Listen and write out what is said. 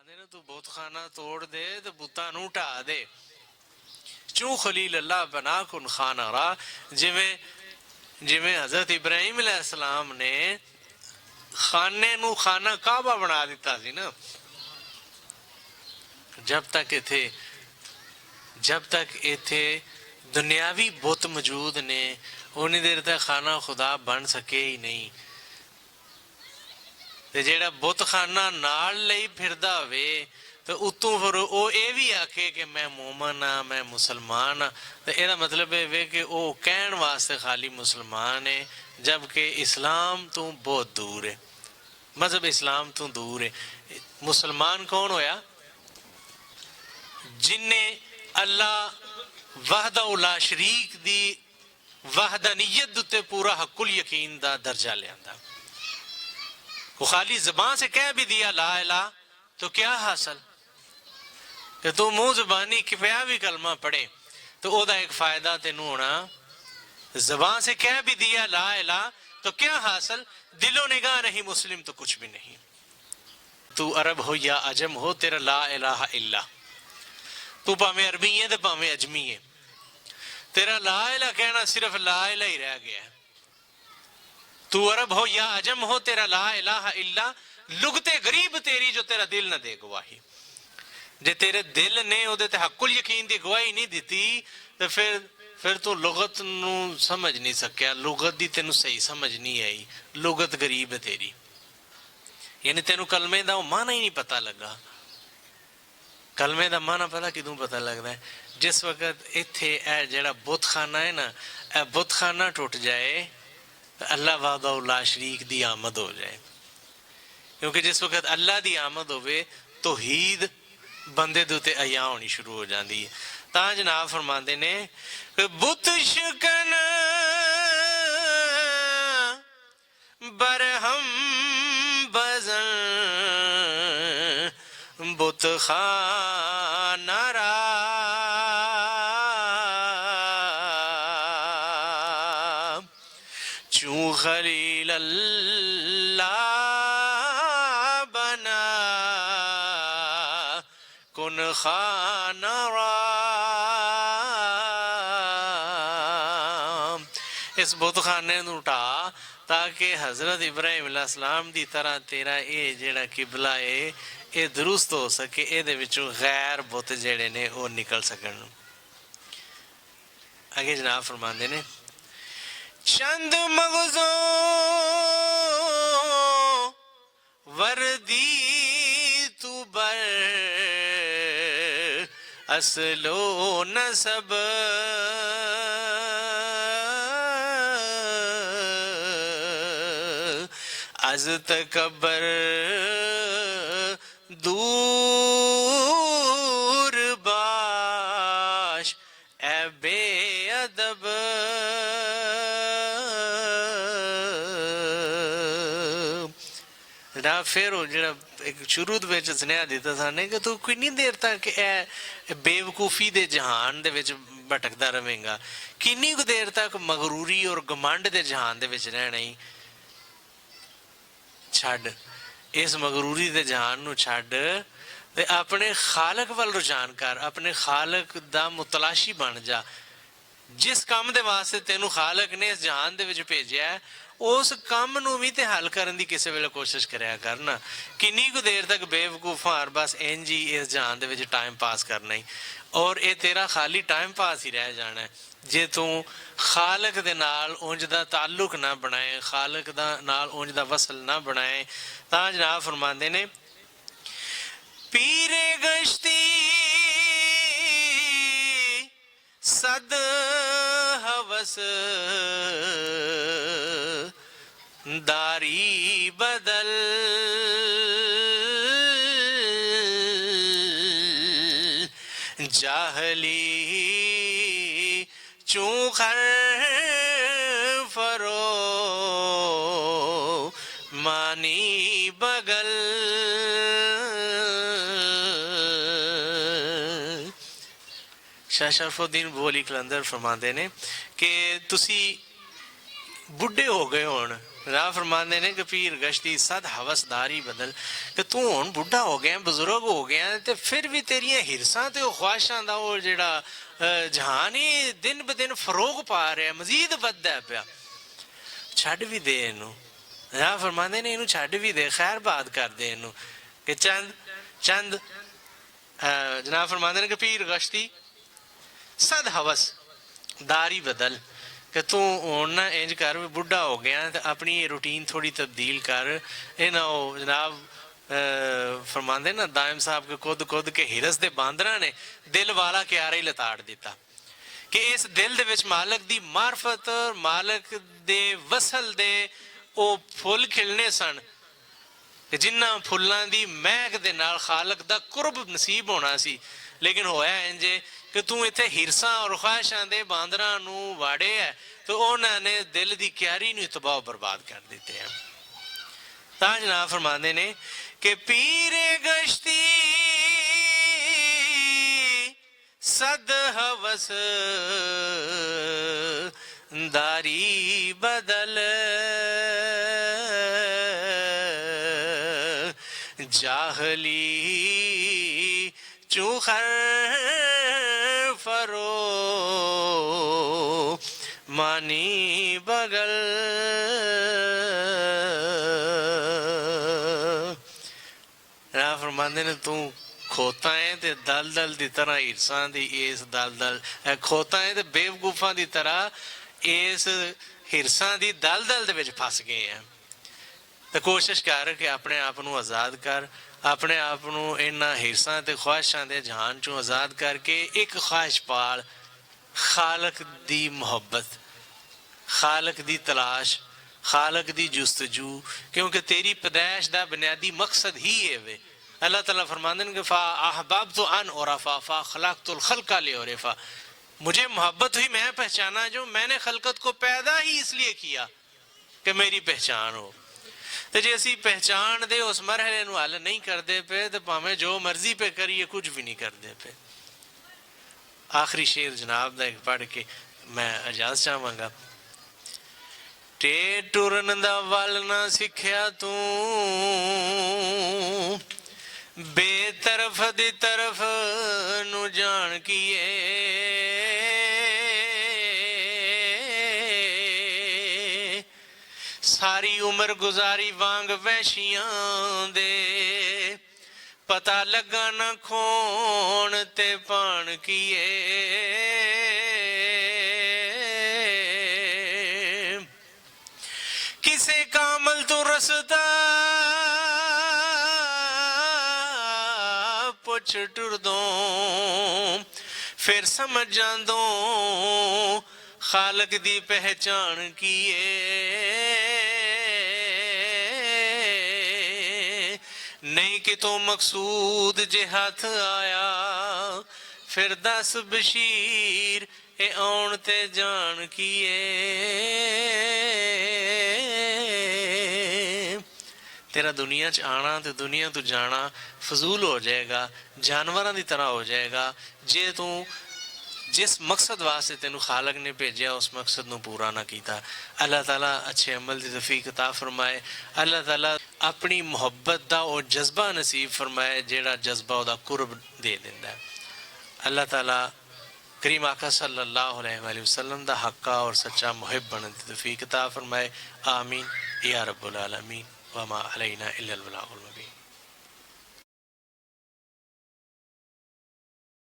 फरमाते ने तू बुतखाना तोड़ दे तो बुतां नूं ढा दे। चू खलील अल्लाह बना कुन खाना रा। जिमें जिमें हजरत इब्राहिम अलैहिस्सलाम ने खाने नूं खाना काबा बना दिता सी ना। जब तक इत्थे दुनियावी बुत मौजूद ने उन्नी देर तक खाना खुदा बन सके ही नहीं। ते जेड़ा बुतखाना नाल लई फिरदा होवे तो उतों फिर वो ये भी आखे कि मैं मोमन हाँ मैं मुसलमान हाँ, तो यदा मतलब है कि वो कहण वास्ते खाली मुसलमान है, जबकि इस्लाम तो बहुत दूर है, मजहब इस्लाम तो दूर है। मुसलमान कौन होया? जिन्हें अल्लाह वहदा शरीक दी वहदानियत उत्ते पूरा हकुल यकीन दा दर्जा लियांदा। वो खाली जबान से कह भी दिया ला इला तो क्या हासिल कि तू मुंह जबानी किफया भी कलमा पढ़े तो ओदा एक फायदा तेनू होना। जबान से कह भी दिया ला इला तो क्या हासिल, दिलो निगाह नहीं मुस्लिम तो कुछ भी नहीं। तू अरब हो या अजम हो तेरा ला इलाहा इल्ला, तू भावें अरबी है तो भावें अजमी है, तेरा ला इला कहना सिर्फ ला इला ही रह गया। तू अरब हो या अजम हो तेरा ला इलाहा इल्ला, लुगते गरीब तेरी जो तेरा दिल न दे गवाही। जे तेरे दिल ने उहदे ते हकुल यकीन दी गवाही नहीं दी तो फिर तू लुगत नू समझ नहीं सकिया, लुगत दी तेनू सही समझ नहीं आई, लुगत गरीब है तेरी। यानी तेनू कलमे दा माना ही नहीं पता लगा। कलमे दा माना पता किदों पता लगता है? जिस वक्त इत्थे ए जेड़ा बुतखाना है ना, ए बुतखाना टुट जाए तो अल्लाह वादा शरीक दी आमद हो जाए। क्योंकि जिस वक्त अल्लाह दी आमद होवे तौहीद बंदे दे उत्ते अया होनी शुरू हो जाती है। तां जनाब फरमाते ने बुत शिकन बरहम बज़न बुत खाना रा चू खलील अल्लाह बना कुन खाना रा। इस बुतखाने नूं ढा ताकि हजरत इब्राहिम अलैहिस्सलाम दी तरह तेरा ये जेड़ा किबला है ये दुरुस्त हो सके, ये विचों गैर बुत जेड़े ने वो निकल सकन। आगे जनाब फरमाते ने चंद मगजों वर्दी तू बर असलो नसब अज तकबर दूर बाश ए बेअदब ना। फिर जो एक शुरू सुनेहा दिता साने कि तू किन्नी देर तक ए बेवकूफ़ी दे जहान दे विच भटकदा रवेंगा, किन्नी कु देर तक मगरूरी और घमंड दे जहान दे विच रहना ही। छड्ड इस मगरूरी दे जहान नू छड्ड ते अपने खालक वाल रुझान कर, अपने खालक दा मुतलाशी बन जा। जिस काम दे वास्ते तेनू खालक ने इस जहान दे विच भेजिया है उस काम नू भी ते हल करन दी किसी वेले कोशिश करया करना। किन्नी कु देर तक बेवकूफा बस इंज ही इस जहान दे विच टाइम पास करना ही, और ये तेरा खाली टाइम पास ही रह जाना है जे तू खालक दे नाल उंज दा ताल्लुक ना बनाए, खालक दा नाल उंज दा वसल ना बनाए। तां जनाब फरमांदे ने पीरे गश्ती सद हवस दारी बदल जाहली चूखर फरो मानी बगल। शाह शरफुद्दीन बोली कलंदर फरमाते ने कि तुसी बुढ़े हो गए हुण जनाब फरमाते ने कि पीर गश्ती सद हवसदारी बदल कि तू हुण बुढ़ा हो गया बजुर्ग हो गया ते फिर भी तेरियां हिरसां ते ख्वाहिशां दा वो जेड़ा जहान ही दिन ब दिन फरोग पा रहा मजीद वधदा पिया छड्ड भी दे इनू जनाब फरमाते ने इनू छड्ड भी दे खैर बात कर दे इनू कि चंद चंद जनाब फरमाते ने कि पीर गश्ती सद हवस दारी बदल कि तू हुण ना इंज कर भी बुढ़ा हो गया तो अपनी रूटीन थोड़ी तब्दील कर इन्ना जनाब फरमाते ना दायम साहब के खुद खुद के हिरस दे बांदरा ने दिल वाला क्यारा ही लताड़ दिता कि इस दिल दे विच मालक दी मार्फत मालक दे वसल दे ओ फुल खिलने सन जिन्ना फुल्लां दी महक दे नाल खालक दा कुर्ब नसीब होना सी लेकिन होया इंजे कि तू इत्थे हिरसां और ख्वाहिशां दे बांदरां नूं वाड़े है तो उन्होंने दिल दी क्यारी नूं तबाह बर्बाद कर दिते हैं तां जनाब फरमांदे ने कि पीरे गश्ती सद हवस दारी बदल जाहली चूखर फरो मानी बगल फरमांदे ने तू खोता है ते दल दल की तरह हिरसां दी इस दल दल खोता है ते बेवकूफां की तरह इस हिरसां दी दल दल दे विच फस गए हैं तो कोशिश कर कि अपने आप को आज़ाद कर अपने आप को इन्हां हिरसां ते ख्वाहिशां दे जहान चों आज़ाद करके एक ख्वाहिश पाल खालक दी मोहब्बत खालक दी तलाश खालक दी जुस्तजू क्योंकि तेरी पैदाइश का बुनियादी मकसद ही है वे अल्लाह ताला फरमाते हैं कि फा अहबब्तु अन उरफा फा खलक़तुल खल्क़ा लिउरफा मुझे मोहब्बत हुई मैं पहचाना जो मैंने खलकत को पैदा ही इसलिए किया कि मेरी पहचान हो तो जे असी पहचान दे उस मरहले नूं हल नहीं करते पे तो भावें जो मर्जी पे करिए कुछ भी नहीं करते पे आखिरी शेर जनाब दा एक पढ़ के मैं इजाजत चाहांगा टे टुरन दा वल ना सिखिया तू बेतरफ दी तरफ नू जान किए सारी उम्र गुजारी वांग वैशियां दे पता लगा न खोण ते पान किए किसे कामल तो रसदा पुछ टुर दो फिर समझ जांदो खालक दी पहचान किए नहीं कि तो मकसूद जे हाथ आया फिर दस बशीर ए आउण ते जान किए तेरा दुनिया च आना तो दुनिया तो जाना फजूल हो जाएगा जानवरों की तरह हो जाएगा जे तू जिस मकसद वास्ते तेनू खालक ने भेजा उस मकसद नू पूरा ना किया अल्लाह ताला अच्छे अमल की तौफीक अता फरमाए अल्लाह ताला अपनी मुहब्बत का वो जज्बा नसीब फरमाए जेड़ा जज्बा उहदा कुर्ब दे दिंदा है अल्लाह ताला करीम आका सल्लल्लाहु अलैहि वसल्लम दा हक्का और सच्चा मुहिब बनने की तौफीक अता फरमाए आमीन या रब्बुल आलमीन वमा अलैना इल्लल बलागुल मुबीन।